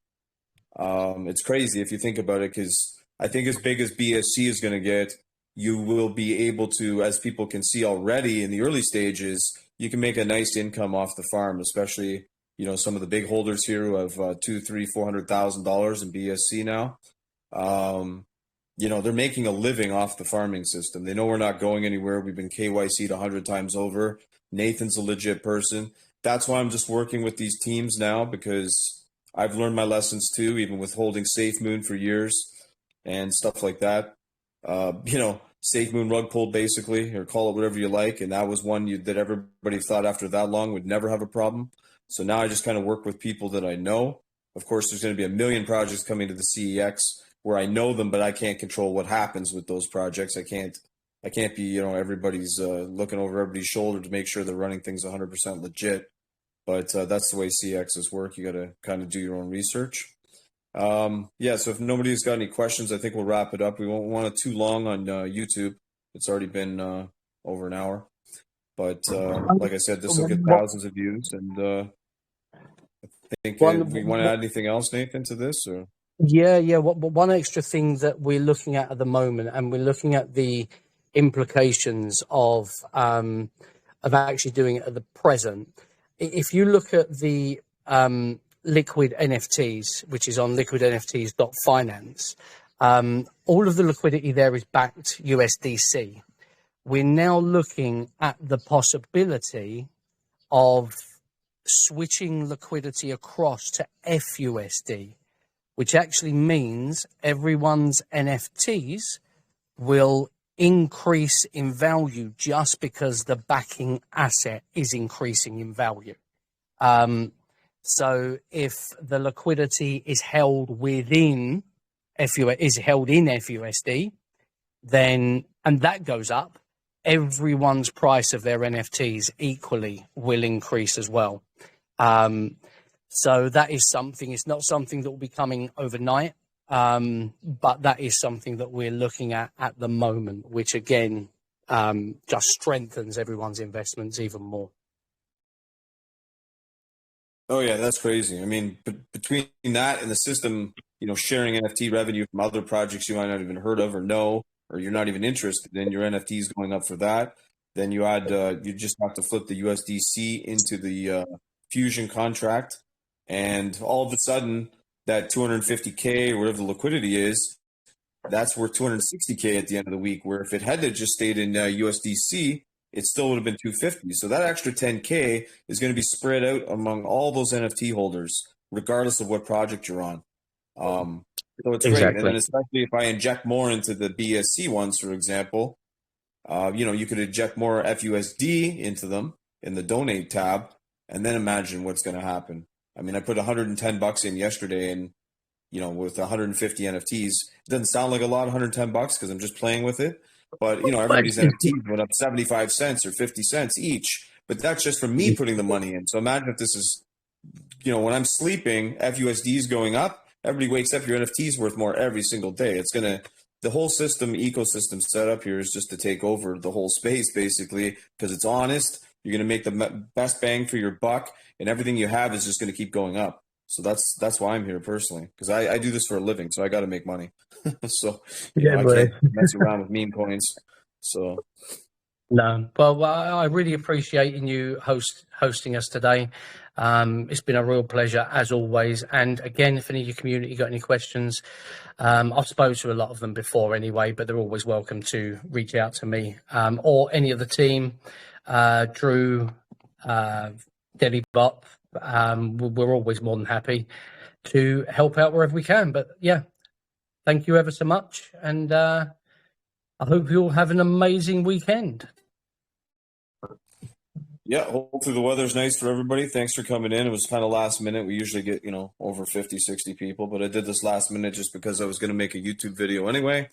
It's crazy if you think about it, because I think as big as BSC is going to get, you will be able to, as people can see already in the early stages, you can make a nice income off the farm, especially, some of the big holders here who have $200,000, $300,000, $400,000 in BSC now. They're making a living off the farming system. They know we're not going anywhere. We've been KYC'd 100 times over. Nathan's a legit person. That's why I'm just working with these teams now, because I've learned my lessons too, even with holding Safe Moon for years and stuff like that. Safe Moon rug pulled basically, or call it whatever you like. And that was one that everybody thought after that long would never have a problem. So now I just kind of work with people that I know. Of course, there's going to be a million projects coming to the CEX where I know them, but I can't control what happens with those projects. I can't be, everybody's looking over everybody's shoulder to make sure they're running things 100% legit. But that's the way CEXs work. You got to kind of do your own research. So if nobody's got any questions, I think we'll wrap it up. We won't want it too long on YouTube. It's already been over an hour. But like I said, this will get thousands of views. And I think we want to add anything else, Nathan, to this? Or? Yeah. One extra thing that we're looking at the moment, and we're looking at the implications of actually doing it at the present. If you look at the liquid NFTs, which is on liquidnfts.finance, all of the liquidity there is backed USDC. We're now looking at the possibility of switching liquidity across to FUSD, which actually means everyone's NFTs will increase in value just because the backing asset is increasing in value. So if the liquidity is held within FUSD, then, and that goes up, everyone's price of their NFTs equally will increase as well. So that is something, it's not something that will be coming overnight, but that is something that we're looking at the moment, which again, just strengthens everyone's investments even more. Oh yeah, that's crazy. I mean, between that and the system, sharing NFT revenue from other projects you might not even heard of or know, or you're not even interested in, your NFTs going up for that. Then you add, you just have to flip the USDC into the Fusion contract, and all of a sudden that 250K or whatever the liquidity is, that's worth 260K at the end of the week. Where if it had to just stayed in USDC, it still would have been 250. So that extra 10K is going to be spread out among all those NFT holders, regardless of what project you're on. So it's great. And then especially if I inject more into the BSC ones, for example, you could inject more FUSD into them in the donate tab, and then imagine what's going to happen. I mean, I put $110 in yesterday, and with 150 NFTs, it doesn't sound like a lot, $110 because I'm just playing with it. But everybody's NFTs went up 75 cents or 50 cents each. But that's just from me putting the money in. So imagine if this is, when I'm sleeping, FUSD is going up. Everybody wakes up, your NFT is worth more every single day. The whole ecosystem set up here is just to take over the whole space, basically, because it's honest. You're going to make the best bang for your buck, and everything you have is just going to keep going up. So that's why I'm here personally, because I do this for a living, so I got to make money. So I can't mess around with meme coins. So no, well, I really appreciate you hosting us today. It's been a real pleasure as always. And again, if any of your community got any questions, I've spoken to a lot of them before anyway, but they're always welcome to reach out to me or any of the team. Drew, Denny Bop, we're always more than happy to help out wherever we can. But yeah, thank you ever so much. And I hope you all have an amazing weekend. Yeah, hopefully the weather's nice for everybody. Thanks for coming in. It was kind of last minute. We usually get, over 50, 60 people, but I did this last minute just because I was going to make a YouTube video anyway.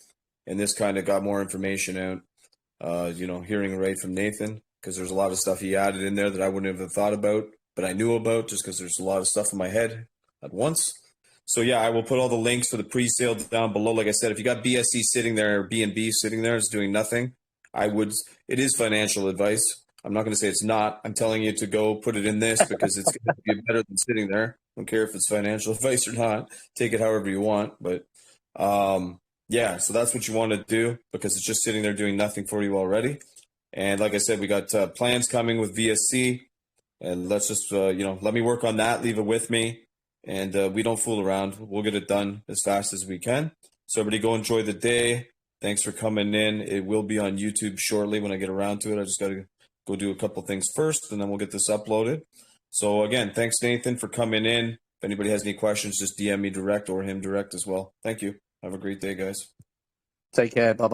And this kind of got more information out, hearing right from Nathan, because there's a lot of stuff he added in there that I wouldn't have thought about, but I knew about just because there's a lot of stuff in my head at once. So yeah, I will put all the links for the pre-sale down below. Like I said, if you got BSC sitting there or BNB sitting there, it's doing nothing. It is financial advice. I'm not going to say it's not. I'm telling you to go put it in this because it's going to be better than sitting there. I don't care if it's financial advice or not. Take it however you want. But yeah, so that's what you want to do because it's just sitting there doing nothing for you already. And like I said, we got plans coming with VSC. And let's just, let me work on that. Leave it with me. And we don't fool around. We'll get it done as fast as we can. So everybody go enjoy the day. Thanks for coming in. It will be on YouTube shortly when I get around to it. I just got to go do a couple things first, and then we'll get this uploaded. So again, thanks, Nathan, for coming in. If anybody has any questions, just DM me direct or him direct as well. Thank you. Have a great day, guys. Take care. Bye-bye.